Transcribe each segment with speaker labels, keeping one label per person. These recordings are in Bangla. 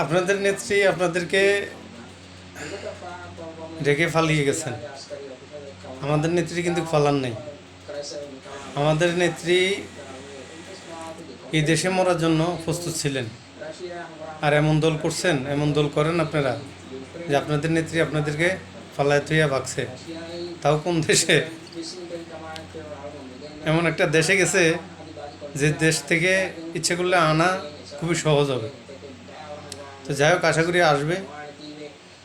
Speaker 1: আপনাদের নেত্রী আপনাদেরকে রেখে পালিয়ে গেছেন। আমাদের নেত্রী কিন্তু পালান নাই। আমাদের নেত্রী এই দেশে মরার জন্য প্রস্তুত ছিলেন। আর এমন দল করছেন, এমন দল করেন আপনারা যে আপনাদের নেত্রী আপনাদেরকে ফালায় থইয়া ভাগছে। তাও কোন দেশে? এমন একটা দেশে গেছে যে দেশ থেকে ইচ্ছে করলে আনা খুবই সহজ হবে। তো যাই হোক, আশা করি আসবে,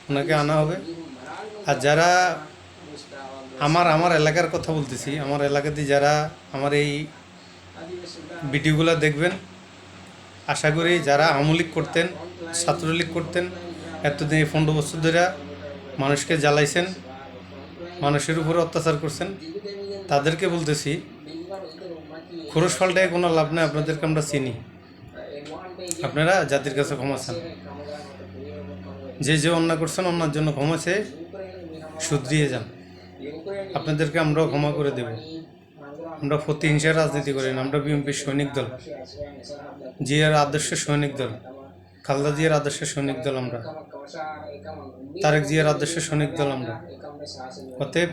Speaker 1: ওনাকে আনা হবে। আর যারা আমার আমার এলাকার কথা বলতেছি, আমার এলাকাতে যারা আমার এই ভিডিওগুলো দেখবেন, আশা করি যারা আমলিক করতেন, ছাত্রলীগ করতেন, এতদিন 15 বছর ধরে মানুষকে জ্বালাইছেন, মানুষের উপরে অত্যাচার করছেন, তাদেরকে বলতেছি খরচ পাল্টায় কোনো লাভ নেই। আপনাদেরকে আমরা চিনি। আপনারা জাতির কাছে ক্ষমা চান। যে যে অন্যায় করছেন, অন্যার জন্য ক্ষমা চেয়ে শুধরিয়ে যান। আপনাদেরকে আমরাও ক্ষমা করে দেব। আমরা প্রতিহিংসার রাজনীতি করি না। আমরা বিএনপির সৈনিক দল, জিয়ার আদর্শের সৈনিক দল, খালেদা জিয়ার আদর্শের সৈনিক দল আমরা, তারেক জিয়ার আদর্শের সৈনিক দল আমরা। অতএব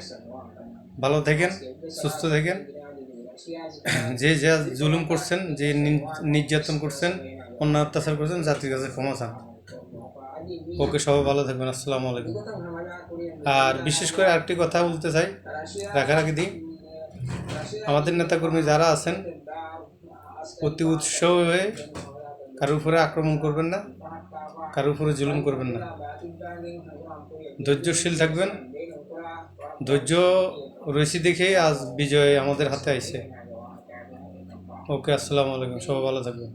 Speaker 1: ভালো থাকেন, সুস্থ থাকেন। যে যা জুলুম করছেন, যে নির্যাতন করছেন, অন্যায় অত্যাচার করছেন, জাতির কাছে ক্ষমা চান। ওকে, সবাই ভালো থাকবেন। আসসালামু আলাইকুম। আর বিশেষ করে আরেকটি কথা বলতে চাই, রাখারাখি দিই, আমাদের নেতাকর্মী যারা আছেন অতি উৎসাহ হয়ে কারোর উপরে আক্রমণ করবেন না, কারোর উপরে জুলুম করবেন না। ধৈর্যশীল থাকবেন। ধৈর্য রয়েছে দেখেই আজ বিজয় আমাদের হাতে আইছে। ওকে, আসসালামু আলাইকুম। সবাই ভালো থাকবেন।